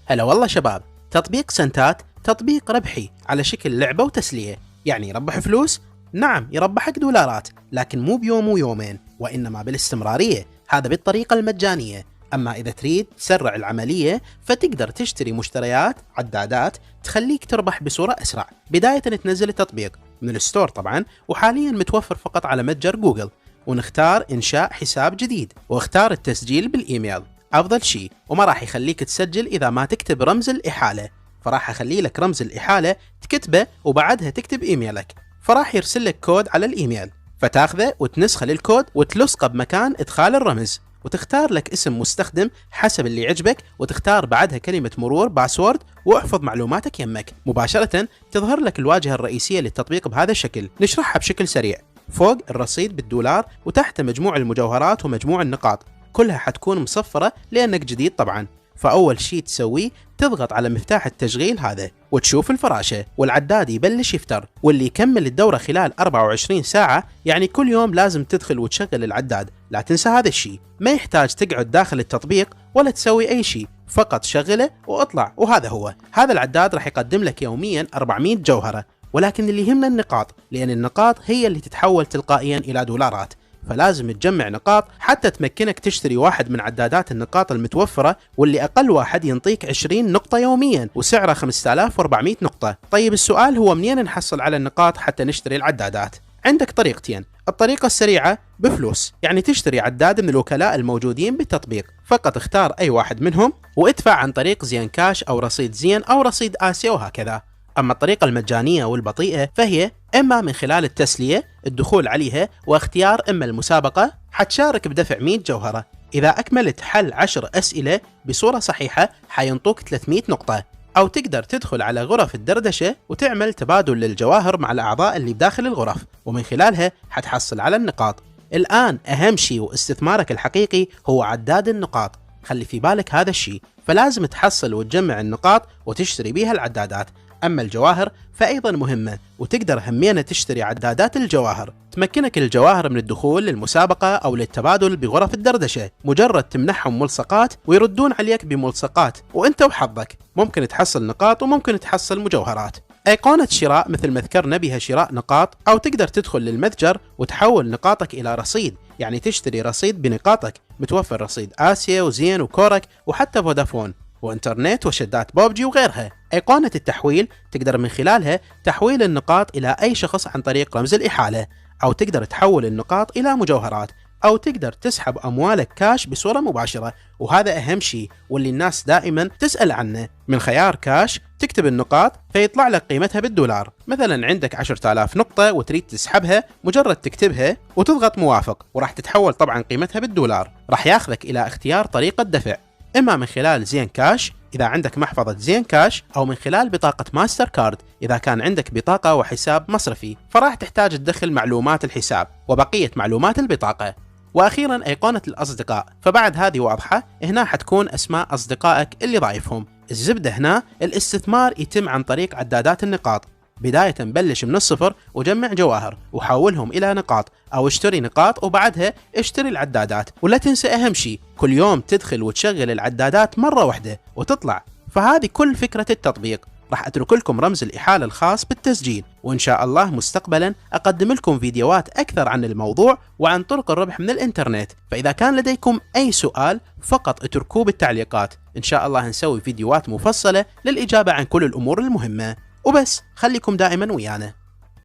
هلا والله شباب. تطبيق سنتات تطبيق ربحي على شكل لعبة وتسلية، يعني يربح فلوس؟ نعم يربحك دولارات، لكن مو بيوم ويومين، وإنما بالاستمرارية. هذا بالطريقة المجانية. أما إذا تريد تسرع العملية فتقدر تشتري مشتريات عدادات تخليك تربح بصورة أسرع. بداية تنزل التطبيق من الستور طبعا، وحاليا متوفر فقط على متجر جوجل، ونختار إنشاء حساب جديد، واختار التسجيل بالإيميل أفضل شيء، وما راح يخليك تسجل إذا ما تكتب رمز الإحالة، فراح أخلي لك رمز الإحالة تكتبه وبعدها تكتب إيميلك، فراح يرسل لك كود على الإيميل، فتاخذه وتنسخه للكود وتلصقه بمكان إدخال الرمز، وتختار لك اسم مستخدم حسب اللي يعجبك، وتختار بعدها كلمة مرور باسورد، واحفظ معلوماتك يمك. مباشرة تظهر لك الواجهة الرئيسية للتطبيق بهذا الشكل. نشرحها بشكل سريع. فوق الرصيد بالدولار، وتحت مجموع المجوهرات ومجموع النقاط، كلها حتكون مصفرة لأنك جديد طبعا. فأول شيء تسويه تضغط على مفتاح التشغيل هذا وتشوف الفراشة، والعداد يبلش يفتر، واللي يكمل الدورة خلال 24 ساعة، يعني كل يوم لازم تدخل وتشغل العداد. لا تنسى هذا الشيء، ما يحتاج تقعد داخل التطبيق ولا تسوي أي شيء، فقط شغله واطلع، وهذا هو. هذا العداد راح يقدم لك يوميا 400 جوهرة، ولكن اللي يهمنا النقاط، لأن النقاط هي اللي تتحول تلقائيا إلى دولارات، فلازم تجمع نقاط حتى تمكنك تشتري واحد من عدادات النقاط المتوفرة، واللي أقل واحد ينطيك 20 نقطة يوميا، وسعره 5400 نقطة. طيب السؤال هو منين نحصل على النقاط حتى نشتري العدادات؟ عندك طريقتين. الطريقة السريعة بفلوس، يعني تشتري عداد من الوكلاء الموجودين بالتطبيق، فقط اختار أي واحد منهم وادفع عن طريق زين كاش أو رصيد زين أو رصيد آسيا وهكذا. أما الطريقة المجانية والبطيئة فهي إما من خلال التسلية، الدخول عليها واختيار إما المسابقة، حتشارك بدفع 100 جوهرة. إذا أكملت حل 10 أسئلة بصورة صحيحة حينطوك 300 نقطة. أو تقدر تدخل على غرف الدردشة وتعمل تبادل للجواهر مع الأعضاء اللي بداخل الغرف، ومن خلالها حتحصل على النقاط. الآن أهم شيء واستثمارك الحقيقي هو عداد النقاط، خلي في بالك هذا الشيء، فلازم تحصل وتجمع النقاط وتشتري بيها العدادات. أما الجواهر فأيضا مهمة، وتقدر همينة تشتري عدادات الجواهر. تمكنك الجواهر من الدخول للمسابقة أو للتبادل بغرف الدردشة، مجرد تمنحهم ملصقات ويردون عليك بملصقات، وانت وحظك ممكن تحصل نقاط وممكن تحصل مجوهرات. أيقونة شراء مثل ما ذكرنا بها شراء نقاط، أو تقدر تدخل للمتجر وتحول نقاطك إلى رصيد، يعني تشتري رصيد بنقاطك. متوفر رصيد آسيا وزين وكورك وحتى فودافون وانترنت وشدات بوبجي وغيرها. أيقونة التحويل تقدر من خلالها تحويل النقاط إلى أي شخص عن طريق رمز الإحالة، أو تقدر تحول النقاط إلى مجوهرات، أو تقدر تسحب أموالك كاش بصورة مباشرة، وهذا أهم شيء واللي الناس دائما تسأل عنه. من خيار كاش تكتب النقاط فيطلع لك قيمتها بالدولار. مثلا عندك 10,000 نقطة وتريد تسحبها، مجرد تكتبها وتضغط موافق، وراح تتحول طبعا قيمتها بالدولار. راح ياخذك إلى اختيار طريقة دفع، إما من خلال زين كاش إذا عندك محفظة زين كاش، أو من خلال بطاقة ماستر كارد إذا كان عندك بطاقة وحساب مصرفي، فراح تحتاج تدخل معلومات الحساب وبقية معلومات البطاقة. وأخيرا أيقونة الأصدقاء، فبعد هذه واضحة، هنا حتكون أسماء أصدقائك اللي ضايفهم. الزبدة هنا الاستثمار يتم عن طريق عدادات النقاط. بداية بلش من الصفر وجمع جواهر وحولهم إلى نقاط، أو اشتري نقاط وبعدها اشتري العدادات. ولا تنسى أهم شيء، كل يوم تدخل وتشغل العدادات مرة واحدة وتطلع. فهذه كل فكرة التطبيق. راح أترك لكم رمز الإحالة الخاص بالتسجيل، وإن شاء الله مستقبلا أقدم لكم فيديوهات أكثر عن الموضوع وعن طرق الربح من الإنترنت. فإذا كان لديكم أي سؤال فقط اتركوه بالتعليقات، إن شاء الله نسوي فيديوهات مفصلة للإجابة عن كل الأمور المهمة. وبس، خليكم دائما ويانا.